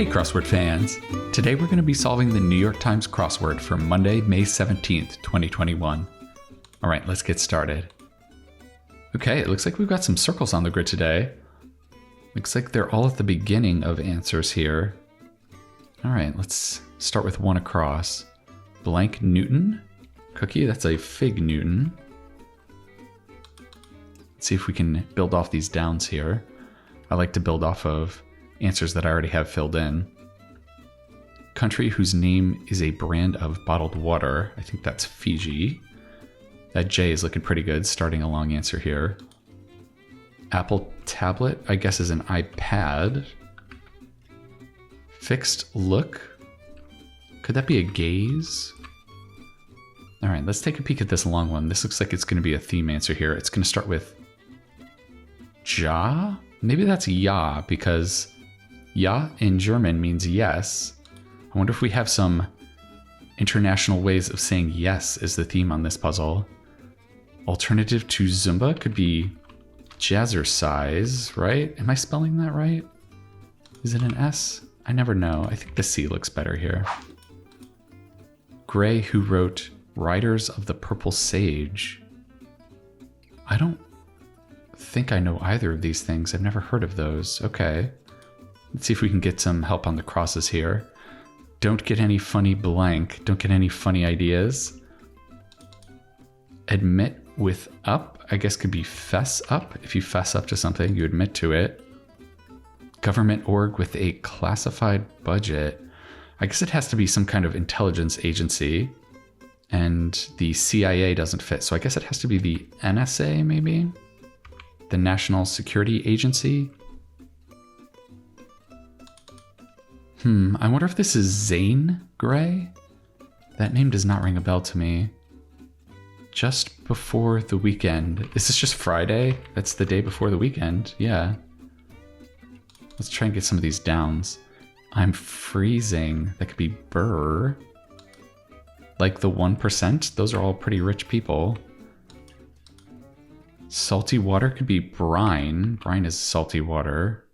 Hey Crossword fans! Today we're going to be solving the New York Times crossword for Monday, May 17th, 2021. Alright, let's get started. Okay, it looks like we've got some circles on the grid today. Looks like they're all at the beginning of answers here. Alright, let's start with one across. Blank Newton? Cookie, that's a fig Newton. Let's see if we can build off these downs here. I like to build off of answers that I already have filled in. Country whose name is a brand of bottled water. I think that's Fiji. That J is looking pretty good, starting a long answer here. Apple tablet, I guess, is an iPad. Fixed look. Could that be a gaze? All right, let's take a peek at this long one. This looks like it's going to be a theme answer here. It's going to start with ja? Maybe that's ja, because ja in German means yes. I wonder if we have some international ways of saying yes as the theme on this puzzle. Alternative to Zumba could be jazzercise, right? Am I spelling that right? Is it an S? I never know. I think the C looks better here. Gray, who wrote Riders of the Purple Sage. I don't think I know either of these things. I've never heard of those. Okay. Let's see if we can get some help on the crosses here. Don't get any funny blank. Don't get any funny ideas. Admit with up, I guess could be fess up. If you fess up to something, you admit to it. Government org with a classified budget. I guess it has to be some kind of intelligence agency. And the CIA doesn't fit. So I guess it has to be the NSA maybe? The National Security Agency? I wonder if this is Zane Grey? That name does not ring a bell to me. Just before the weekend. Is this just Friday? That's the day before the weekend. Yeah. Let's try and get some of these downs. I'm freezing. That could be Burr. Like the 1%? Those are all pretty rich people. Salty water could be brine. Brine is salty water.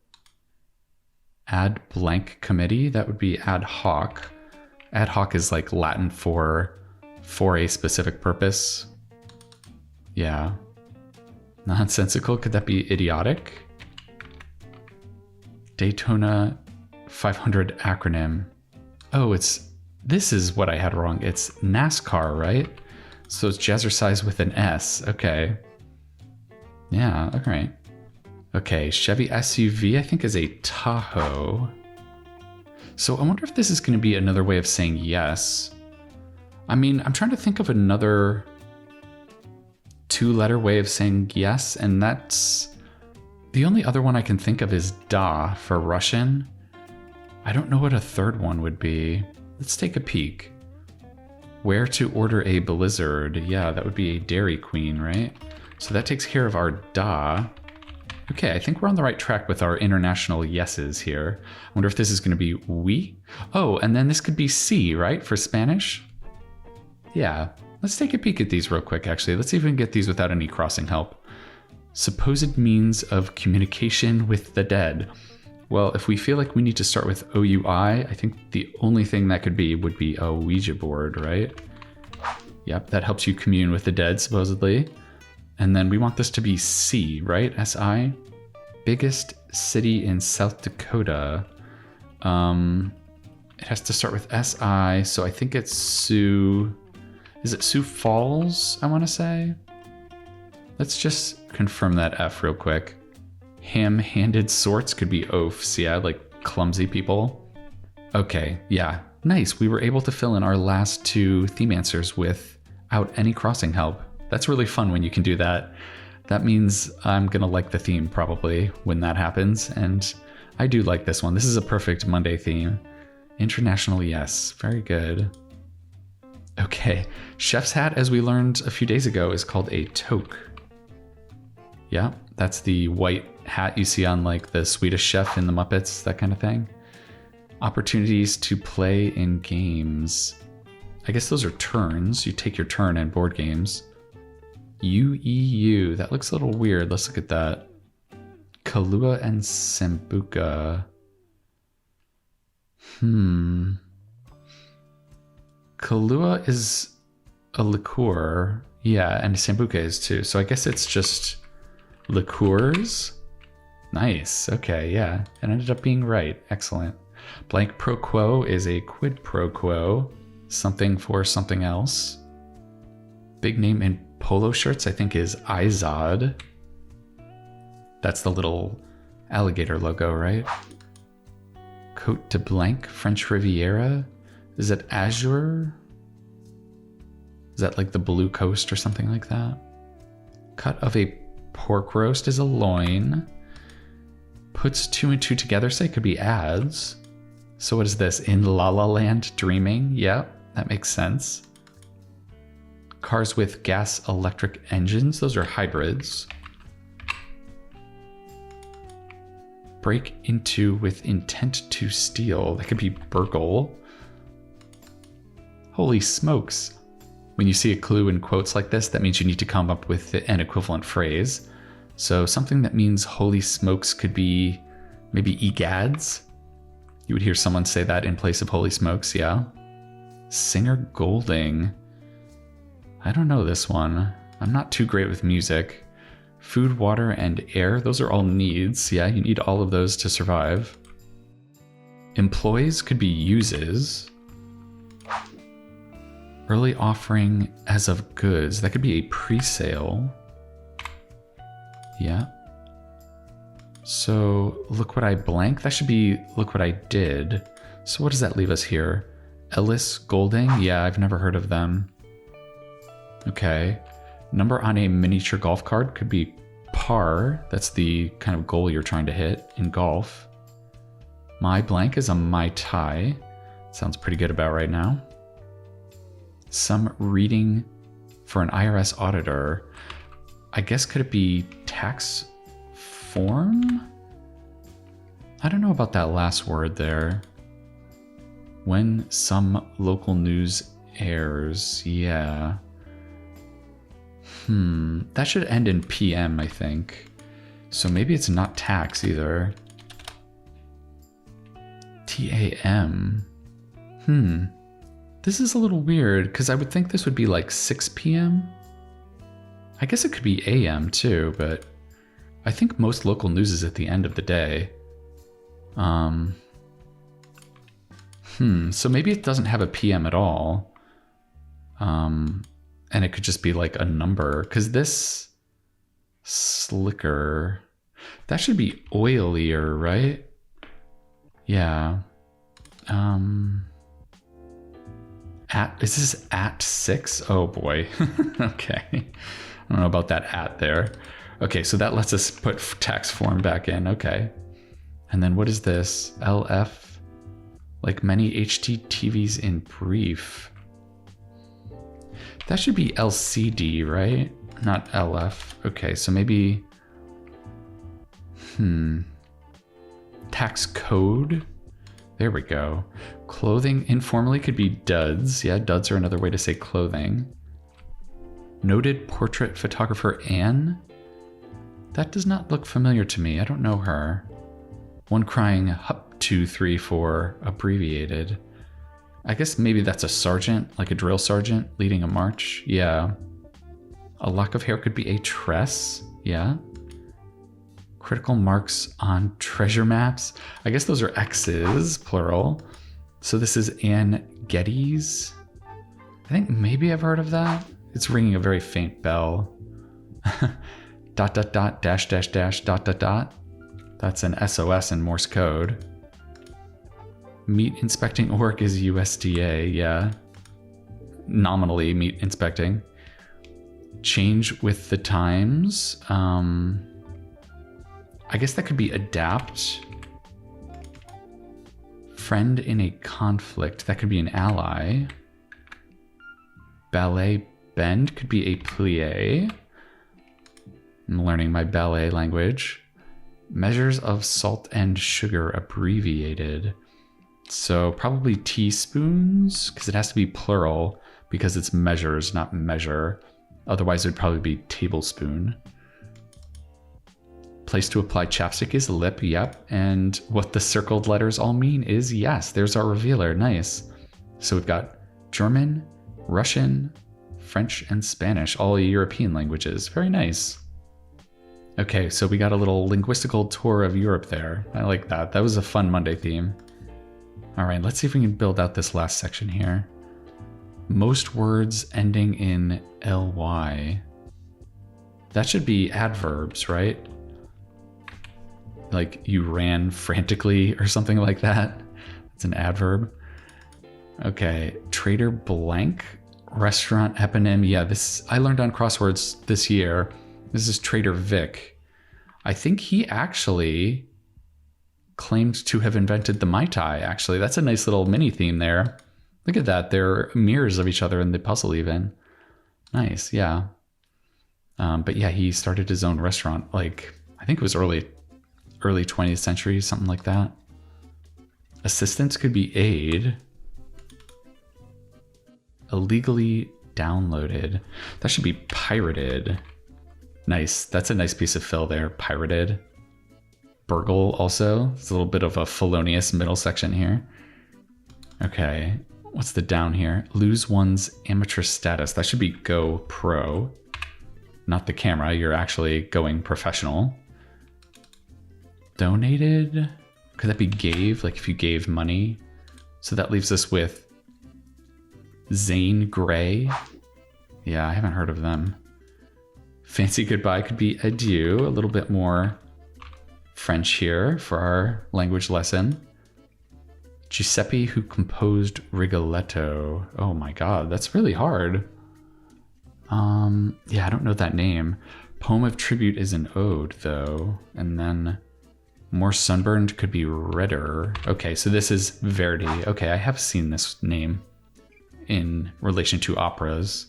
Ad blank committee, that would be ad hoc. Ad hoc is like Latin for a specific purpose. Yeah. Nonsensical, could that be idiotic? Daytona 500 acronym. Oh, this is what I had wrong. It's NASCAR, right? So it's jazzercise with an S. Okay. Yeah, all right. Okay, Chevy SUV I think is a Tahoe. So I wonder if this is going to be another way of saying yes. I mean, I'm trying to think of another two-letter way of saying yes, and that's... The only other one I can think of is da for Russian. I don't know what a third one would be. Let's take a peek. Where to order a blizzard. Yeah, that would be a Dairy Queen, right? So that takes care of our da. Okay, I think we're on the right track with our international yeses here. I wonder if this is going to be we. Oh, and then this could be si, right, for Spanish? Yeah, let's take a peek at these real quick, actually. Let's see if we can get these without any crossing help. Supposed means of communication with the dead. Well, if we feel like we need to start with OUI, I think the only thing that could be would be a Ouija board, right? Yep, that helps you commune with the dead, supposedly. And then we want this to be C, right? S-I? Biggest city in South Dakota. It has to start with S-I, so I think it's Sioux. Is it Sioux Falls, I want to say? Let's just confirm that F real quick. Ham-handed sorts could be oafs, yeah, like clumsy people. Okay, yeah, nice. We were able to fill in our last two theme answers without any crossing help. That's really fun when you can do that. That means I'm gonna like the theme probably when that happens, and I do like this one. This is a perfect Monday theme. International yes, very good. Okay, chef's hat, as we learned a few days ago, is called a toque. Yeah, that's the white hat you see on like the Swedish Chef in the Muppets, that kind of thing. Opportunities to play in games. I guess those are turns. You take your turn in board games. UEU, that looks a little weird. Let's look at that. Kahlua and Sambuca. Kahlua is a liqueur. Yeah, and Sambuca is too. So I guess it's just liqueurs. Nice. Okay, yeah. It ended up being right. Excellent. Blank pro quo is a quid pro quo. Something for something else. Big name in polo shirts, I think, is Izod. That's the little alligator logo, right? Cote de blank, French Riviera. Is it Azure? Is that like the Blue Coast or something like that? Cut of a pork roast is a loin. Puts 2 and 2 together, say it could be ads. So what is this? In La La Land dreaming? Yep, that makes sense. Cars with gas electric engines, those are hybrids. Break into with intent to steal, that could be burgle. Holy smokes. When you see a clue in quotes like this, that means you need to come up with an equivalent phrase. So something that means holy smokes could be maybe egads. You would hear someone say that in place of holy smokes, yeah. Singer Golding. I don't know this one. I'm not too great with music. Food, water, and air, those are all needs. Yeah, you need all of those to survive. Employees could be uses. Early offering as of goods, that could be a pre-sale. Yeah. So look what I blank. That should be look what I did. So what does that leave us here? Ellis Golding? Yeah, I've never heard of them. Okay. Number on a miniature golf card could be par. That's the kind of goal you're trying to hit in golf. My blank is a Mai Tai. Sounds pretty good about right now. Some reading for an IRS auditor. I guess could it be tax form? I don't know about that last word there. When some local news airs, yeah. That should end in PM, I think. So maybe it's not tax either. TAM. This is a little weird because I would think this would be like 6 PM. I guess it could be AM too, but I think most local news is at the end of the day. So maybe it doesn't have a PM at all. And it could just be like a number, because this slicker, that should be oilier, right? Yeah. Is this at 6? Oh boy. Okay. I don't know about that at there. Okay, so that lets us put tax form back in. Okay. And then what is this? LF? Like many HDTVs in brief. That should be LCD, right? Not LF. Okay, so maybe... Tax code? There we go. Clothing informally could be duds. Yeah, duds are another way to say clothing. Noted portrait photographer Anne? That does not look familiar to me. I don't know her. One crying hup 2 3 4 abbreviated. I guess maybe that's a sergeant, like a drill sergeant leading a march. Yeah. A lock of hair could be a tress. Yeah. Critical marks on treasure maps. I guess those are X's, plural. So this is Ann Geddes. I think maybe I've heard of that. It's ringing a very faint bell. ... dash dash dash ... That's an SOS in Morse code. Meat inspecting org is USDA, yeah. Nominally meat inspecting. Change with the times. I guess that could be adapt. Friend in a conflict, that could be an ally. Ballet bend could be a plie. I'm learning my ballet language. Measures of salt and sugar abbreviated. So probably teaspoons, because it has to be plural because it's measures, not measure. Otherwise it would probably be tablespoon. place to apply chapstick is lip, yep. And what the circled letters all mean is yes. There's our revealer, nice. So we've got German, Russian, French, and Spanish, all European languages. Very nice. Okay, so we got a little linguistical tour of Europe there. I like that. That was a fun Monday theme. All right, let's see if we can build out this last section here. Most words ending in ly. That should be adverbs, right? Like you ran frantically or something like that. It's an adverb. Okay, Trader Blank, restaurant eponym. Yeah, this I learned on Crosswords this year. This is Trader Vic. I think he actually claimed to have invented the Mai Tai, actually. That's a nice little mini theme there. Look at that. They're mirrors of each other in the puzzle even. Nice, yeah. But yeah, he started his own restaurant, like, I think it was early 20th century, something like that. Assistance could be aid. Illegally downloaded. That should be pirated. Nice. That's a nice piece of fill there. Pirated. Burgle also. It's a little bit of a felonious middle section here. Okay. What's the down here? Lose one's amateur status. That should be go pro. Not the camera. You're actually going professional. Donated. Could that be gave? Like if you gave money. So that leaves us with Zane Grey. Yeah, I haven't heard of them. Fancy goodbye could be adieu. A little bit more French here for our language lesson. Giuseppe who composed Rigoletto. Oh my god, that's really hard. Yeah, I don't know that name. Poem of tribute is an ode though. And then more sunburned could be redder. Okay, so this is Verdi. Okay, I have seen this name in relation to operas.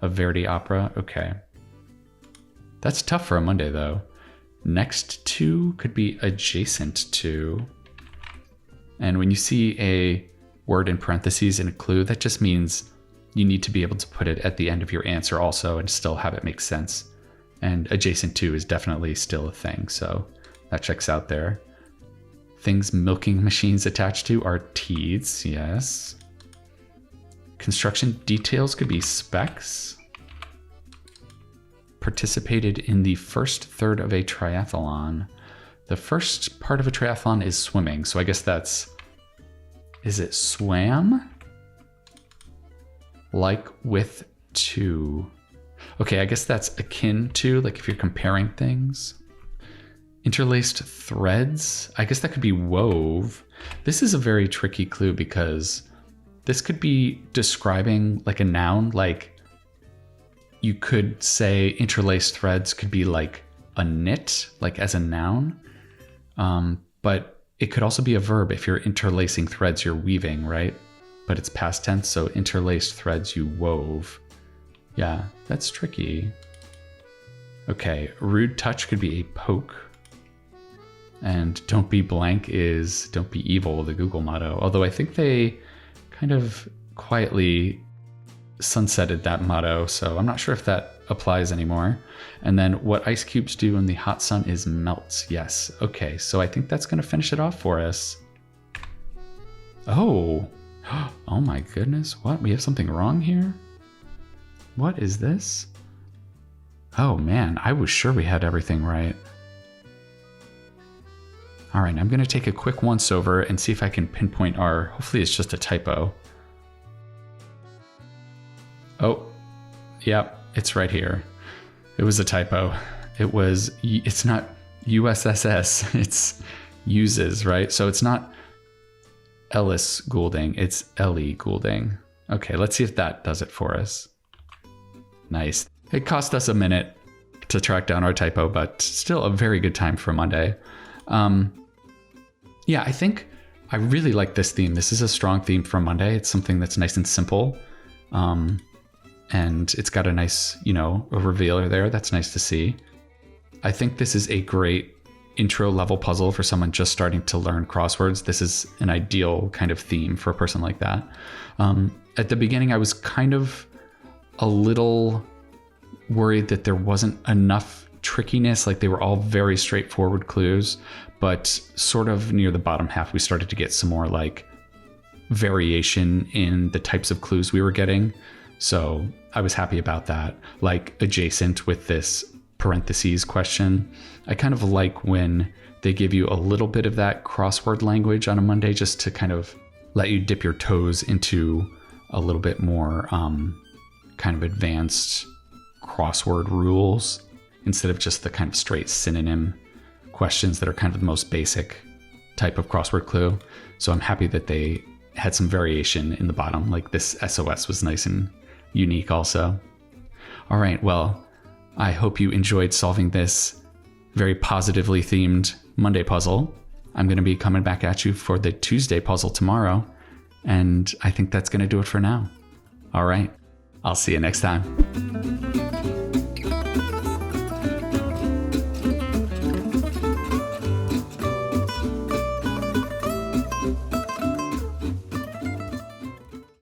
A Verdi opera. Okay. That's tough for a Monday though. Next to could be adjacent to. And when you see a word in parentheses in a clue, that just means you need to be able to put it at the end of your answer also and still have it make sense. And adjacent to is definitely still a thing, so that checks out there. Things milking machines attached to are teats, yes. Construction details could be specs. Participated in the first third of a triathlon. The first part of a triathlon is swimming, so I guess that's... Is it swam? Like with to. Okay, I guess that's akin to, like if you're comparing things. Interlaced threads. I guess that could be wove. This is a very tricky clue because this could be describing like a noun. Like you could say interlaced threads could be like a knit, like as a noun. But it could also be a verb. If you're interlacing threads, you're weaving, right? But it's past tense, so interlaced threads you wove. Yeah, that's tricky. Okay, rude touch could be a poke. And don't be blank is don't be evil, the Google motto. Although I think they kind of quietly sunsetted that motto, so I'm not sure if that applies anymore. And then what ice cubes do in the hot sun is melts. Yes. Okay, so I think that's going to finish it off for us. Oh. Oh my goodness. What? We have something wrong here? What is this? Oh man, I was sure we had everything right. All right, I'm going to take a quick once over and see if I can pinpoint our, hopefully it's just a typo. Oh, yep, it's right here. It was a typo. It's not USSS, it's uses, right? So it's not Ellis Goulding, it's Ellie Goulding. Okay, let's see if that does it for us. Nice. It cost us a minute to track down our typo, but still a very good time for Monday. Yeah, I think I really like this theme. This is a strong theme for Monday. It's something that's nice and simple. And it's got a nice, a revealer there. That's nice to see. I think this is a great intro level puzzle for someone just starting to learn crosswords. This is an ideal kind of theme for a person like that. At the beginning, I was kind of a little worried that there wasn't enough trickiness. Like they were all very straightforward clues, but sort of near the bottom half, we started to get some more like variation in the types of clues we were getting. So I was happy about that. Like adjacent with this parentheses question, I kind of like when they give you a little bit of that crossword language on a Monday, just to kind of let you dip your toes into a little bit more kind of advanced crossword rules instead of just the kind of straight synonym questions that are kind of the most basic type of crossword clue. So I'm happy that they had some variation in the bottom. Like this SOS was nice and unique also. All right, well, I hope you enjoyed solving this very positively themed Monday puzzle. I'm going to be coming back at you for the Tuesday puzzle tomorrow, and I think that's going to do it for now. All right, I'll see you next time.